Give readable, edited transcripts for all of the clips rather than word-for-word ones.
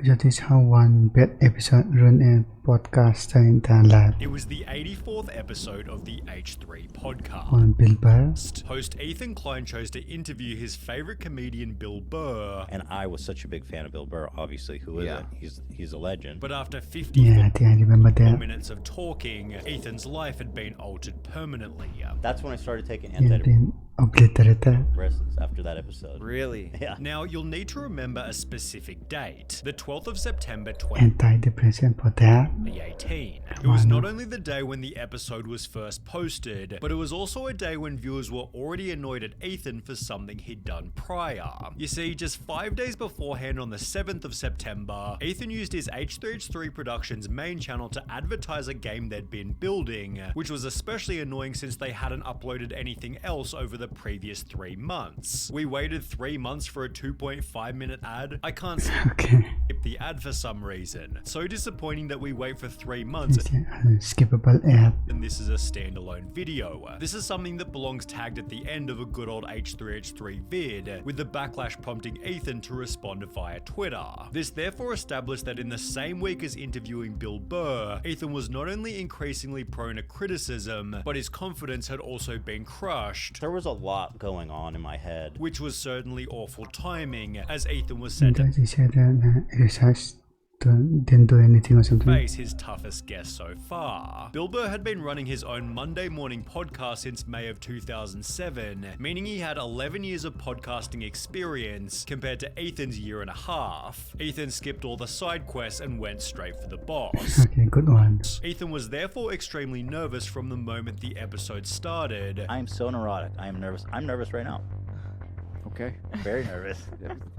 That is how one bad episode run a podcast in Thailand It was the 84th episode of the H3 podcast. on billburr. Host Ethan Klein chose to interview his favorite comedian Bill Burr. And I was such a big fan of Bill Burr, obviously, who isn't? He's a legend. But after 54 Yeah, I think I remember that. minutes of talking, Ethan's life had been altered permanently. That's when I started taking Yeah, then obliterated. antidepressants after that episode. Really? Yeah. Now, you'll need to remember a specific date, the 12th of September Antidepressant for that. 2018. It was not only the day when the episode was first posted, but it was also a day when viewers were already annoyed at Ethan for something he'd done prior. You see, just 5 days beforehand on the 7th of September, Ethan used his H3H3 Productions main channel to advertise a game they'd been building, which was especially annoying since they hadn't uploaded anything else over the previous 3 months. We waited 3 months for a 2.5-minute ad. I can't Okay. skip the ad for some reason. So disappointing that we wait for 3 months It's an unskippable ad. and this is a standalone video. This is something that belongs tagged at the end of a good old H3H3 vid, with the backlash prompting Ethan to respond via Twitter. This therefore established that in the same week as interviewing Bill Burr, Ethan was not only increasingly prone to criticism, but his confidence had also been crushed, There was a lot going on in my head. which was certainly awful timing, as Ethan was set to Because he said that research didn't do anything or something. face his toughest guest so far. Bill Burr had been running his own Monday morning podcast since May of 2007, meaning he had 11 years of podcasting experience compared to Ethan's year and a half. Ethan skipped all the side quests and went straight for the boss. Okay, good one. Ethan was therefore extremely nervous from the moment the episode started. I am so neurotic. I am nervous. I'm nervous right now. Okay. Very nervous.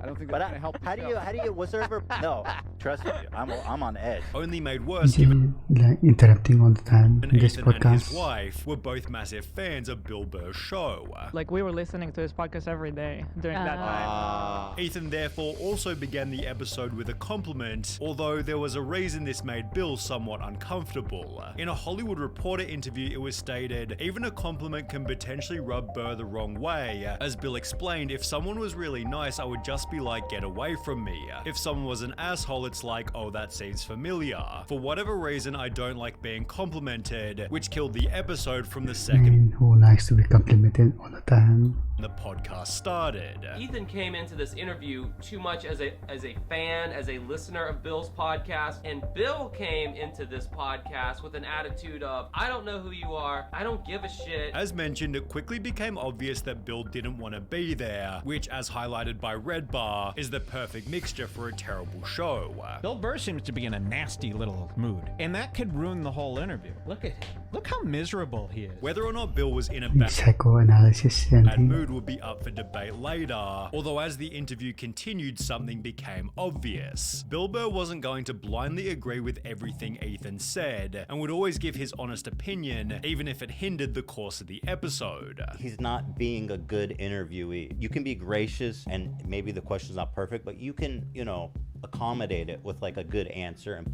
I don't think But that's gonna help. how do you, was there ever, no, trust me, I'm on edge. Only made Is worse he given like interrupting all the time in this Ethan and his podcast? wife were both massive fans of Bill Burr's show. Like we were listening to his podcast every day during that time. Ethan therefore also began the episode with a compliment, although there was a reason this made Bill somewhat uncomfortable. In a Hollywood Reporter interview, it was stated, even a compliment can potentially rub Burr the wrong way. As Bill explained, if someone was really nice, I would just be like, get away from me. If someone was an asshole, it's like, oh, that seems familiar. For whatever reason, I don't like being complimented, which killed the episode from the I second mean, who likes to be complimented all the time? the podcast started. Ethan came into this interview too much as a fan, as a listener of Bill's podcast, and Bill came into this podcast with an attitude of, I don't know who you are, I don't give a shit. As mentioned, it quickly became obvious that Bill didn't want to be there, which, as highlighted by Red Bar, is the perfect mixture for a terrible show. Bill Burr seems to be in a nasty little mood, and that could ruin the whole interview. Look at him. Look how miserable he is. Whether or not Bill was in a bad Psychoanalysis and mood would be up for debate later, although as the interview continued, something became obvious. Bill Burr wasn't going to blindly agree with everything Ethan said, and would always give his honest opinion, even if it hindered the course of the episode. He's not being a good interviewee. You can be gracious and maybe the question's not perfect, but you can, accommodate it with like a good answer and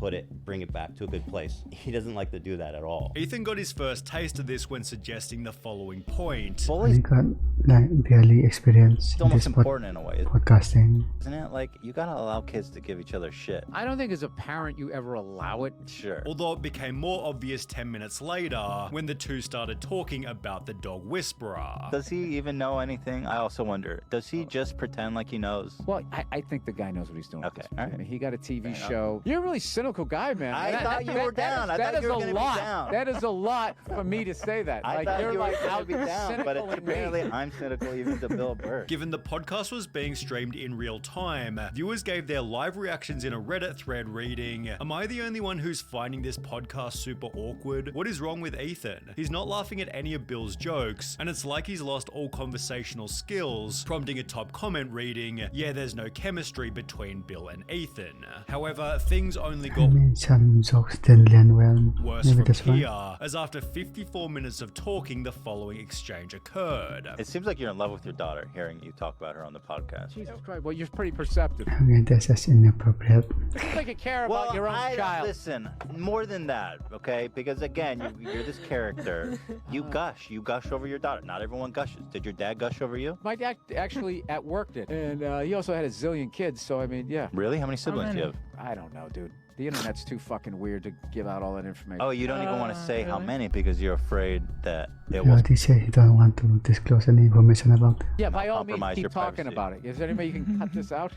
bring it back to a good place. He doesn't like to do that at all. Ethan got his first taste of this when suggesting the following point. I got like barely experience It's in almost this important in a way, podcasting. isn't it? Like, you gotta allow kids to give each other shit. I don't think as a parent you ever allow it. Sure. Although it became more obvious 10 minutes later when the two started talking about the dog whisperer. Does he even know anything? I also wonder, does he just pretend like he knows? Well, I think the guy knows what he's doing. Okay, I all right. mean, he got a TV enough. show. You're a really cynical guy, man. I thought you were down. I thought you were gonna be down. That is a lot for me to say that. I Like, thought you're you were like gonna out be down, but cynical in me. apparently I'm cynical even to Bill Burr. Given the podcast was being streamed in real time, viewers gave their live reactions in a Reddit thread reading, "Am I the only one who's finding this podcast super awkward? What is wrong with Ethan? He's not laughing at any of Bill's jokes, and it's like he's lost all conversational skills," prompting a top comment reading, "Yeah, there's no chemistry between Bill and Ethan." However, things only I got mean, some jokes didn't land well. worse Maybe from that's why. here, as after 54 minutes of talking, the following exchange occurred. It seems like you're in love with your daughter, hearing you talk about her on the podcast. Jesus Christ. Well, you're pretty perceptive. I mean, that's just inappropriate. It's like like you care about your own child. Listen, more than that, okay? Because again, you're this character. You gush over your daughter. Not everyone gushes. Did your dad gush over you? My dad actually at work did, and he also had a zillion kids. So I mean, yeah. Really? How many siblings do you have? I don't know, dude. The internet's too fucking weird to give out all that information. Oh, you don't even want to say how really? many because you're afraid that it You will. already said you don't want to disclose any information about it. Yeah, by all means, compromise keep your talking privacy. about it. Is there any way you can cut this out?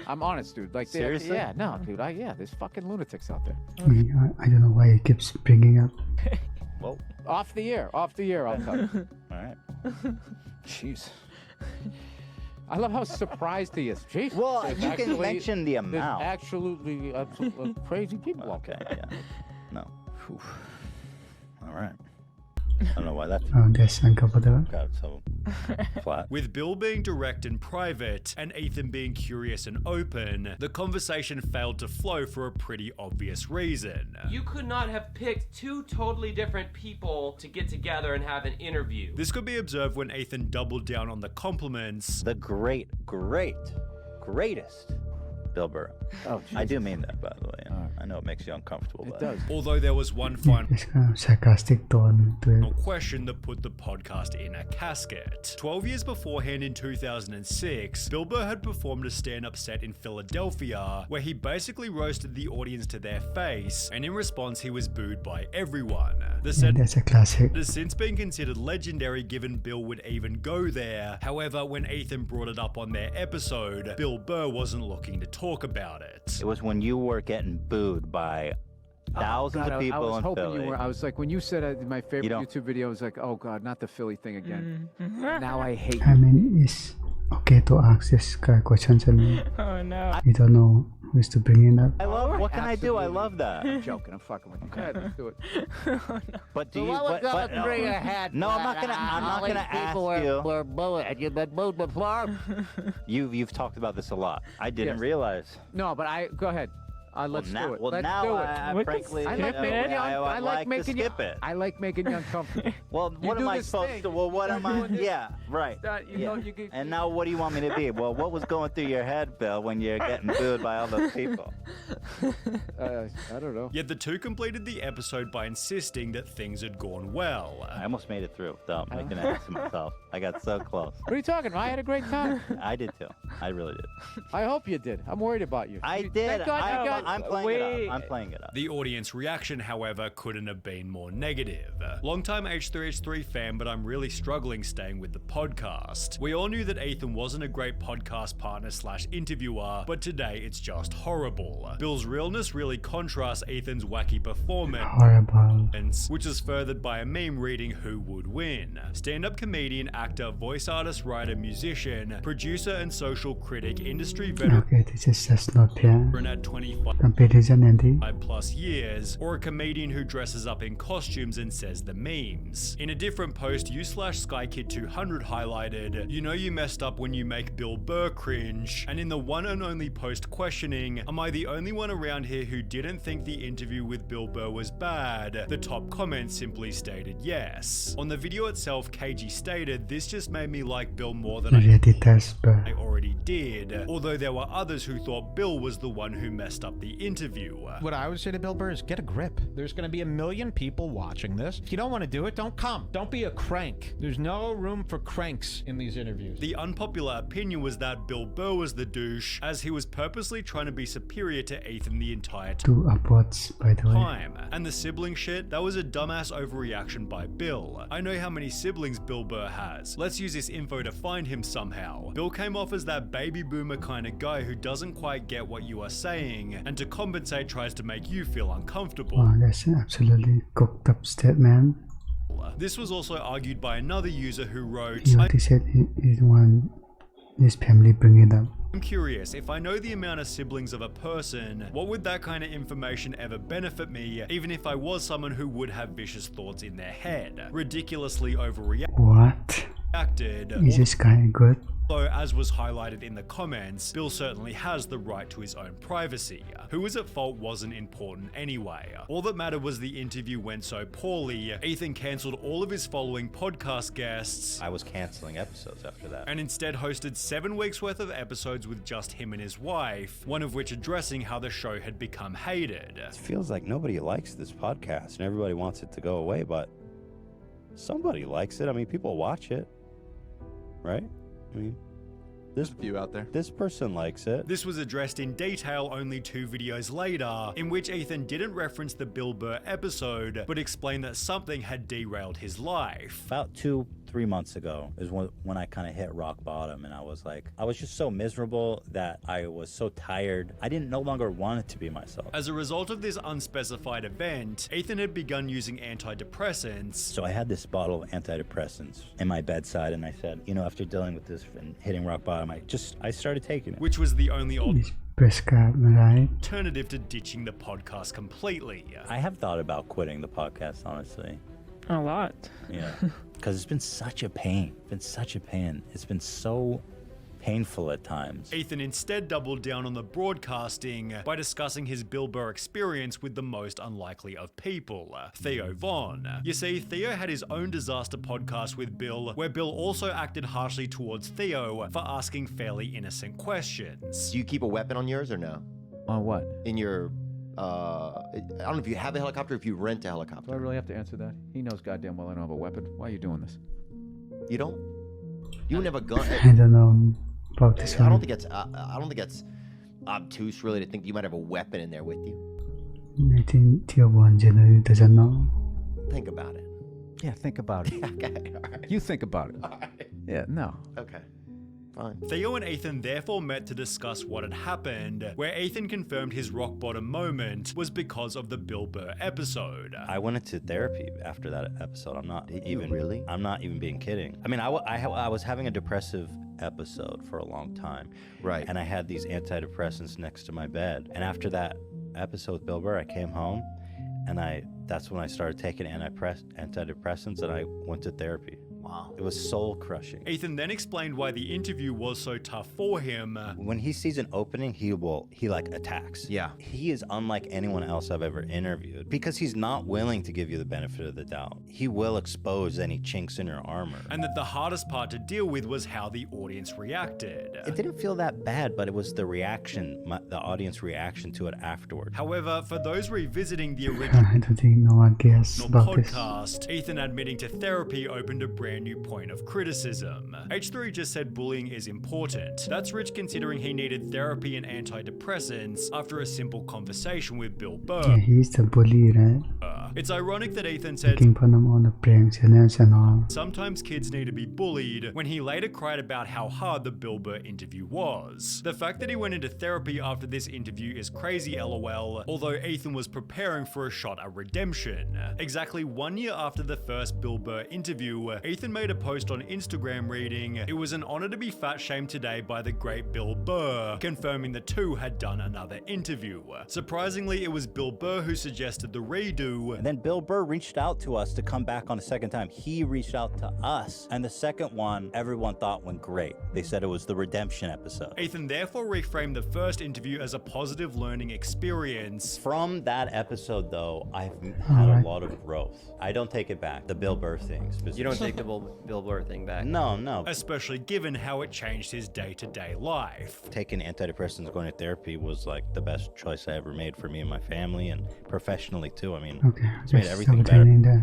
I'm honest, dude. Like, Seriously? Yeah, no, dude. There's fucking lunatics out there. I don't know why he keeps bringing up. Well, Off the air, I'll tell you. all right. Jeez. I love how surprised he is. Jeez. Well, There's you can actually- mention the There's amount. absolutely crazy people out Okay, there. yeah. No. Whew. All right. I don't know why that That's uncomfortable. got so flat. With Bill being direct and private, and Ethan being curious and open, the conversation failed to flow for a pretty obvious reason. You could not have picked two totally different people to get together and have an interview. This could be observed when Ethan doubled down on the compliments. The greatest Bill Burr. Oh, I do mean that, by the way. I know it makes you uncomfortable. It but does. Although there was one final This kind of sarcastic tone to it. question that put the podcast in a casket. 12 years beforehand, in 2006, Bill Burr had performed a stand-up set in Philadelphia where he basically roasted the audience to their face, and in response he was booed by everyone. The set That's a classic. has since been considered legendary given Bill would even go there. However, when Ethan brought it up on their episode, Bill Burr wasn't looking to talk about it. It was when you were getting booed by thousands God, of people I was in hoping Philly. you were. I was like, when you said my favorite You don't- YouTube video, I was like, oh God, not the Philly thing again. Now I hate I you. mean, it's okay to ask this kind of questions and Oh no. you don't know who's to bring it up. I love. What can I do? I love that. I'm joking. I'm fucking with you. Go ahead, let's do it. But do you? But, no, I'm not gonna. I'm not gonna ask you. Were bullet and you've been moved before. You've talked about this a lot. I didn't Yes. realize. No, but go ahead. Let's now, do it. Well, let's now do it. I We can frankly, I like skip making you. I would like to making you. skip it. I like making you uncomfortable. Well, what do am I this supposed thing. to? Well, what am I? doing this. Yeah, right. You know, you get, And now, what do you want me to be? Well, what was going through your head, Bill, when you're getting booed by all those people? I don't know. Yet the two completed the episode by insisting that things had gone well. I almost made it through without making an ass of myself. I got so close. What are you talking about? I had a great time. I did too. I really did. I hope you did. I'm worried about you. I Thank did. God you got. I'm playing Wait. it up. I'm playing it up. The audience reaction, however, couldn't have been more negative. Longtime H3H3 fan, but I'm really struggling staying with the podcast. We all knew that Ethan wasn't a great podcast partner / interviewer, but today it's just horrible. Bill's realness really contrasts Ethan's wacky performance, Horrible. which is furthered by a meme reading who would win. Stand-up comedian, actor, voice artist, writer, musician, producer and social critic, industry veteran Okay, this is just not fair. at 25 Comparison, Andy. plus years, or a comedian who dresses up in costumes and says the memes. In a different post, you/SkyKid200 highlighted, "You know you messed up when you make Bill Burr cringe," and in the one and only post questioning, "Am I the only one around here who didn't think the interview with Bill Burr was bad?" the top comment simply stated yes. On the video itself, KG stated, "This just made me like Bill more than I Redditors, bro. already did," although there were others who thought Bill was the one who messed up the interview. What I would say to Bill Burr is get a grip. There's going to be 1 million people watching this. If you don't want to do it, don't come. Don't be a crank. There's no room for cranks in these interviews. The unpopular opinion was that Bill Burr was the douche, as he was purposely trying to be superior to Ethan the entire Two upvotes, by the way. time. And the sibling shit, that was a dumbass overreaction by Bill. I know how many siblings Bill Burr has. Let's use this info to find him somehow. Bill came off as that baby boomer kind of guy who doesn't quite get what you are saying, and to compensate tries to make you feel uncomfortable. Wow, that's an absolutely cooked up statement. This was also argued by another user who wrote, He already said he want his family bring it up. I'm curious, if I know the amount of siblings of a person, what would that kind of information ever benefit me, even if I was someone who would have vicious thoughts in their head? Ridiculously overreact. What? acted. Is this guy good? Though, as was highlighted in the comments, Bill certainly has the right to his own privacy. Who was at fault wasn't important anyway. All that mattered was the interview went so poorly, Ethan cancelled all of his following podcast guests. I was canceling episodes after that. And instead hosted 7 weeks worth of episodes with just him and his wife, one of which addressing how the show had become hated. It feels like nobody likes this podcast and everybody wants it to go away, but somebody likes it. I mean, people watch it, right? I mean, there's a few out there. This person likes it. This was addressed in detail only 2 videos later, in which Ethan didn't reference the Bill Burr episode, but explained that something had derailed his life. About 2-3 months ago is when I kind of hit rock bottom, and I was just so miserable that I was so tired. I didn't no longer want it to be myself. As a result of this unspecified event, Ethan had begun using antidepressants. So I had this bottle of antidepressants in my bedside, and I said, you know, after dealing with this and hitting rock bottom, I started taking it. Which was the only prescribed, right? alternative to ditching the podcast completely. I have thought about quitting the podcast, honestly. A lot. Yeah. Because it's been such a pain. It's been so painful at times. Ethan instead doubled down on the broadcasting by discussing his Bill Burr experience with the most unlikely of people, Theo Von. You see, Theo had his own disaster podcast with Bill, where Bill also acted harshly towards Theo for asking fairly innocent questions. Do you keep a weapon on yours or no? On what? In your, I don't know if you have a helicopter, if you rent a helicopter. Do I really have to answer that? He knows goddamn well I don't have a weapon. Why are you doing this? You don't? You never gun. I don't know about this I one. don't think that's obtuse really to think you might have a weapon in there with you. I think Theo Von generally doesn't know. Think about it. Yeah, think about it. Okay, all right. You think about it. All right. Yeah, no. Okay. Fine. Theo and Ethan therefore met to discuss what had happened, where Ethan confirmed his rock bottom moment was because of the Bill Burr episode. I went into therapy after that episode. I'm not even really? I'm not even being kidding. I mean, I was having a depressive episode for a long time. Right. And I had these antidepressants next to my bed. And after that episode with Bill Burr, I came home and that's when I started taking antidepressants and I went to therapy. Wow. It was soul crushing. Ethan then explained why the interview was so tough for him. When he sees an opening, he like attacks. Yeah. He is unlike anyone else I've ever interviewed because he's not willing to give you the benefit of the doubt. He will expose any chinks in your armor. And that the hardest part to deal with was how the audience reacted. It didn't feel that bad, but it was the reaction, the audience reaction to it afterward. However, for those revisiting the original I don't think no one cares about this. podcast, Ethan admitting to therapy opened a brand new point of criticism. H3 just said bullying is important. That's rich considering he needed therapy and antidepressants after a simple conversation with Bill Burr. Yeah, he's the bully, right? It's ironic that Ethan said Making fun of all the pranks and all. sometimes kids need to be bullied, when he later cried about how hard the Bill Burr interview was. The fact that he went into therapy after this interview is crazy, lol, although Ethan was preparing for a shot at redemption. Exactly 1 year after the first Bill Burr interview, Ethan made a post on Instagram reading, "It was an honor to be fat shamed today by the great Bill Burr," confirming the two had done another interview. Surprisingly, it was Bill Burr who suggested the redo. And then Bill Burr reached out to us to come back on a second time. He reached out to us. And the second one, everyone thought went great. They said it was the redemption episode. Ethan therefore reframed the first interview as a positive learning experience. From that episode, though, I've had a lot of growth. I don't take it back. The Bill Burr thing. You don't take the Bill Burr thing back? No. Especially given how it changed his day-to-day life. Taking antidepressants, going to therapy was like the best choice I ever made for me and my family and professionally too. I mean, Okay, it's made just everything better. entertaining that.